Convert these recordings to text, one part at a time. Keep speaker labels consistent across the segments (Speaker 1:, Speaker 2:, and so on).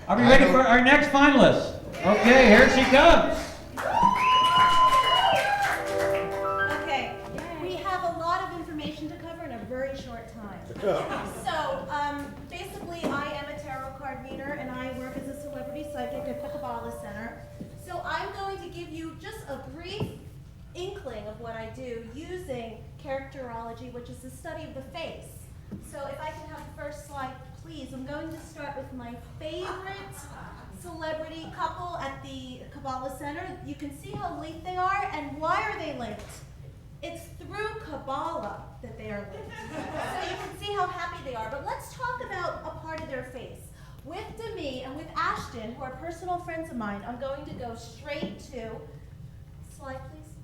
Speaker 1: Are we ready for our next finalist? Okay, here she comes.
Speaker 2: Okay, we have a lot of information to cover in a very short time. So, basically, I am a tarot card reader, and I work as a celebrity psychic at the Kabbalah Center. So I'm going to give you just a brief inkling of what I do using characterology, which is the study of the face. So if I can have the first slide, please. I'm going to start with my favorite celebrity couple at the Kabbalah Center. You can see how linked they are, and why are they linked? It's through Kabbalah that they are linked. So you can see how happy they are. But let's talk about a part of their face. With Demi and with Ashton, who are personal friends of mine, I'm going to go straight to, slide please.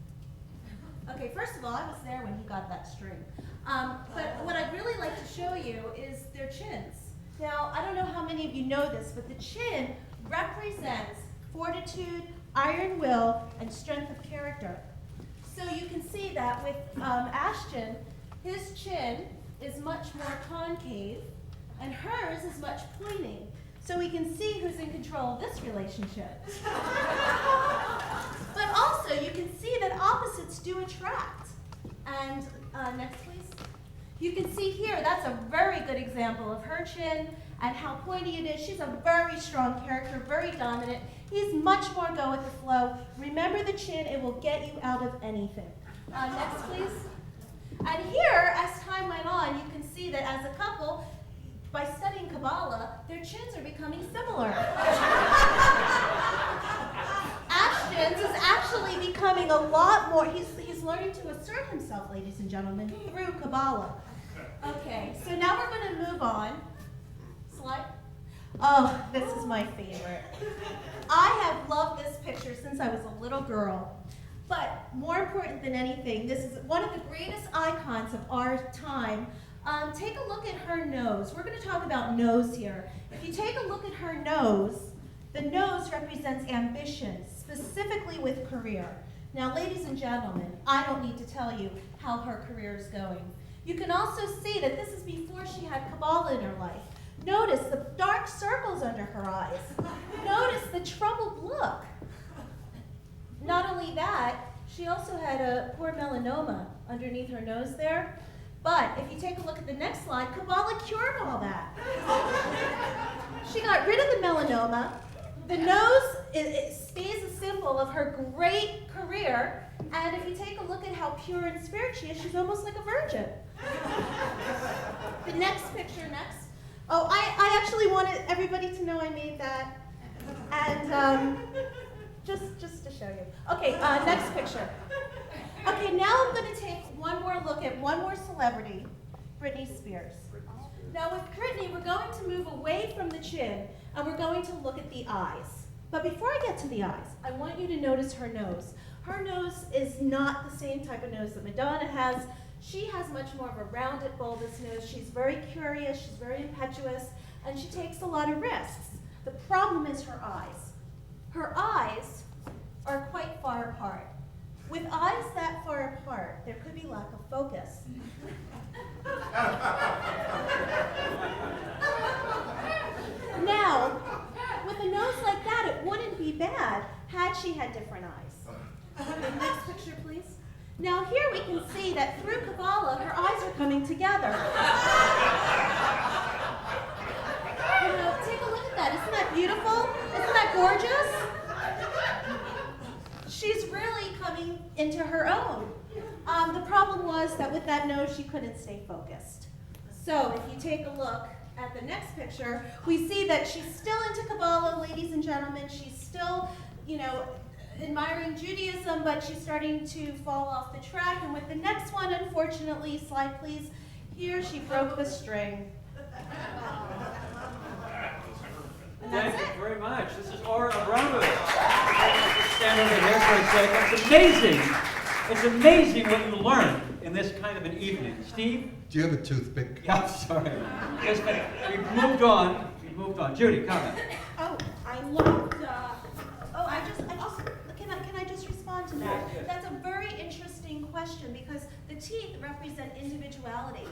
Speaker 2: Okay, first of all, I was there when he got that string. But what I'd really like to show you is their chins. Now, I don't know how many of you know this, but the chin represents fortitude, iron will, and strength of character. So you can see that with Ashton, his chin is much more concave, and hers is much pointing. So we can see who's in control of this relationship. But also, you can see that opposites do attract. And next, please. You can see here, that's a very good example of her chin and how pointy it is. She's a very strong character, very dominant. He's much more go with the flow. Remember the chin, it will get you out of anything. Next, please. And here, as time went on, you can see that as a couple, by studying Kabbalah, their chins are becoming similar. Ashton's is actually becoming a lot more, he's learning to assert himself, ladies and gentlemen, through Kabbalah. Okay, so now we're going to move on. Slide. Oh, this is my favorite. I have loved this picture since I was a little girl. But more important than anything, this is one of the greatest icons of our time. Take a look at her nose. We're going to talk about nose here. If you take a look at her nose, the nose represents ambition, specifically with career. Now, ladies and gentlemen, I don't need to tell you how her career is going. You can also see that this is before she had Kabbalah in her life. Notice the dark circles under her eyes. Notice the troubled look. Not only that, she also had a poor melanoma underneath her nose there. But if you take a look at the next slide, Kabbalah cured all that. She got rid of the melanoma. The nose it stays a symbol of her great career. And if you take a look at how pure and spirit she is, she's almost like a virgin. The next picture, next. Oh, I actually wanted everybody to know I made that. And just to show you. Okay, next picture. Okay, now I'm going to take one more look at one more celebrity, Britney Spears. Now with Britney, we're going to move away from the chin, and we're going to look at the eyes. But before I get to the eyes, I want you to notice her nose. Her nose is not the same type of nose that Madonna has. She has much more of a rounded, bulbous nose. She's very curious, she's very impetuous, and she takes a lot of risks. The problem is her eyes. Her eyes are quite far apart. With eyes that far apart, there could be lack of focus. Now, with a nose like that, it wouldn't be bad had she had different eyes. Okay, next picture, please. Now here we can see that through Kabbalah, her eyes are coming together. Take a look at that. Isn't that beautiful? Isn't that gorgeous? She's really coming into her own. The problem was that with that nose, she couldn't stay focused. So if you take a look at the next picture, we see that she's still into Kabbalah, ladies and gentlemen. She's still, admiring Judaism, but she's starting to fall off the track. And with the next one, unfortunately, slide please, here she broke the string. And that's
Speaker 1: Thank
Speaker 2: it.
Speaker 1: you very much. This is Aura Abramovich. Stand over here for a second. It's amazing. It's amazing what you learn in this kind of an evening. Steve?
Speaker 3: Do you have a toothpick?
Speaker 1: Yeah, I'm sorry. Yes, but we've moved on. Judy, comment.
Speaker 2: Oh, I loved, can I just respond to that?
Speaker 1: Yes.
Speaker 2: That's a very interesting question because the teeth represent individuality.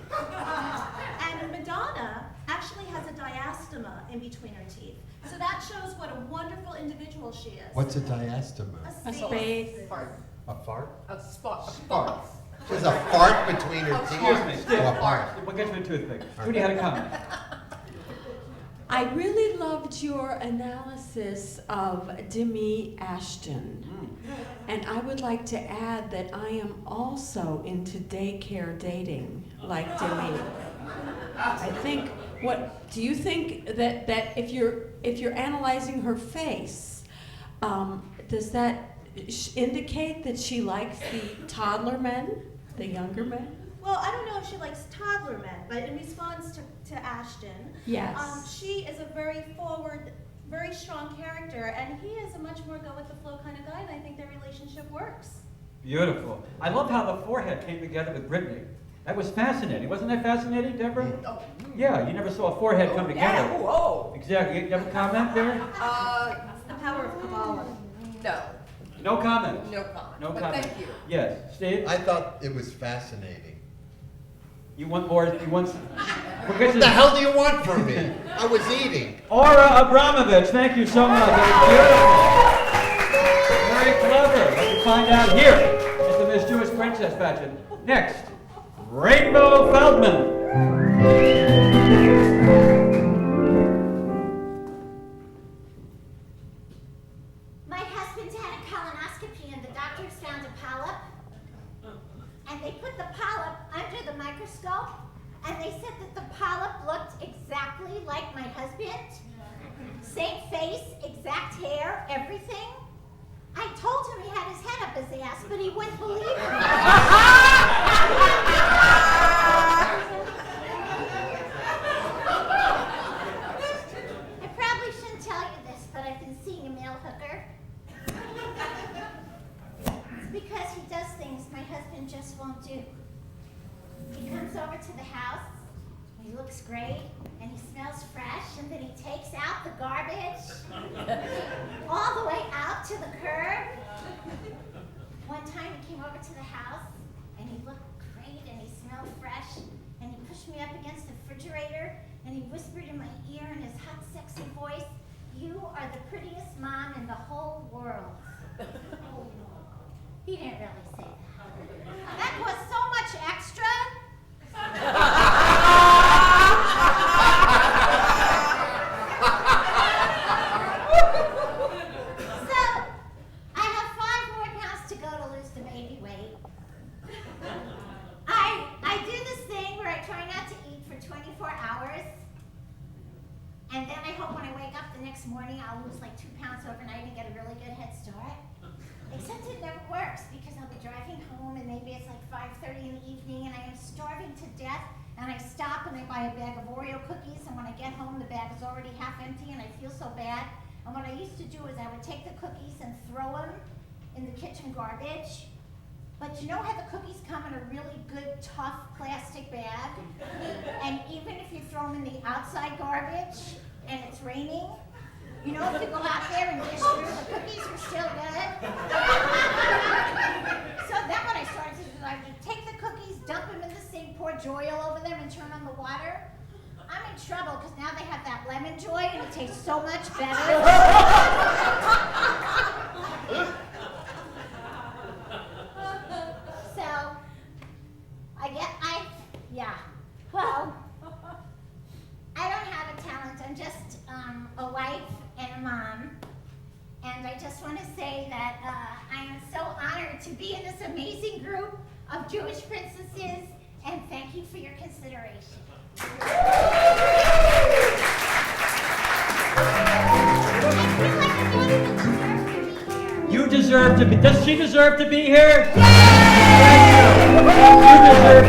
Speaker 2: And Madonna actually has a diastema in between her teeth. So that shows what a wonderful individual she is.
Speaker 3: What's a diastema?
Speaker 2: A space.
Speaker 3: A fart?
Speaker 4: A spot.
Speaker 3: Fart. There's a fart between her teeth?
Speaker 1: Excuse me, Steve.
Speaker 3: Oh, a fart.
Speaker 1: We'll get you a toothpick. Judy had a comment.
Speaker 5: I really loved your analysis of Demi Ashton. And I would like to add that I am also into daycare dating, like Demi. I think, do you think that if you're analyzing her face, does that indicate that she likes the toddler men, the younger men?
Speaker 2: Well, I don't know if she likes toddler men, but in response to Ashton,
Speaker 5: Yes.
Speaker 2: she is a very forward, very strong character, and he is a much more go-with-the-flow kind of guy, and I think their relationship works.
Speaker 1: Beautiful. I love how the forehead came together with Brittany. That was fascinating. Wasn't that fascinating, Deborah?
Speaker 4: Oh,
Speaker 1: Yeah, you never saw a forehead come together.
Speaker 4: yeah, whoa.
Speaker 1: Exactly. You have a comment there?
Speaker 2: It's the power of Kabbalah.
Speaker 4: No,
Speaker 1: No comment.
Speaker 4: no comment.
Speaker 1: No
Speaker 4: But
Speaker 1: comment.
Speaker 4: thank you.
Speaker 1: Yes, Steve?
Speaker 3: I thought it was fascinating.
Speaker 1: You want more? You want some?
Speaker 3: What the hell do you want from me? I was eating.
Speaker 1: Aura Abramovich, thank you so much. That was beautiful. Very clever. Let me find out here at the Miss Jewish Princess pageant. Next, Rainbow Feldman.
Speaker 6: My husband's had a colonoscopy and the doctors found a polyp. And they put the polyp under the microscope and they said that the polyp looked exactly like my husband. Same face, exact hair, everything. I told him he had his head up his ass, but he wouldn't believe me. I probably shouldn't tell you this, but I've been seeing a male hooker. It's because he does things my husband just won't do. He comes over to the house, he looks great, and he smells fresh, and then he takes out the garbage all the way out to the curb. One time he came over to the house, and he looked great, and he smelled fresh, and he pushed me up against the refrigerator, and he whispered in my ear in his hot, sexy voice, "You are the prettiest mom in the whole world." He didn't really say that. That was so much extra. So, I have 5 more pounds to go to lose the baby weight. I do this thing where I try not to eat for 24 hours. And then I hope when I wake up the next morning, I'll lose like 2 pounds overnight and get a really good head start. Except it never works because I'll be driving home and maybe it's like 5:30 in the evening and I am starving to death and I stop and I buy a bag of Oreo cookies and when I get home the bag is already half empty and I feel so bad. And what I used to do is I would take the cookies and throw them in the kitchen garbage. But you know how the cookies come in a really good, tough plastic bag? And even if you throw them in the outside garbage and it's raining, you know, if you go out there and dish through, the cookies are still good. So then what I started to do is I would take the cookies, dump them in the sink, pour joy all over them, and turn on the water. I'm in trouble because now they have that lemon joy and it tastes so much better. So, well, I don't have a talent. I'm just a wife and a mom. And I just want to say that I am so honored to be in this amazing group of Jewish princesses, and thank you for your consideration.
Speaker 1: You deserve to be. Does she deserve to be here? Thank you. You deserve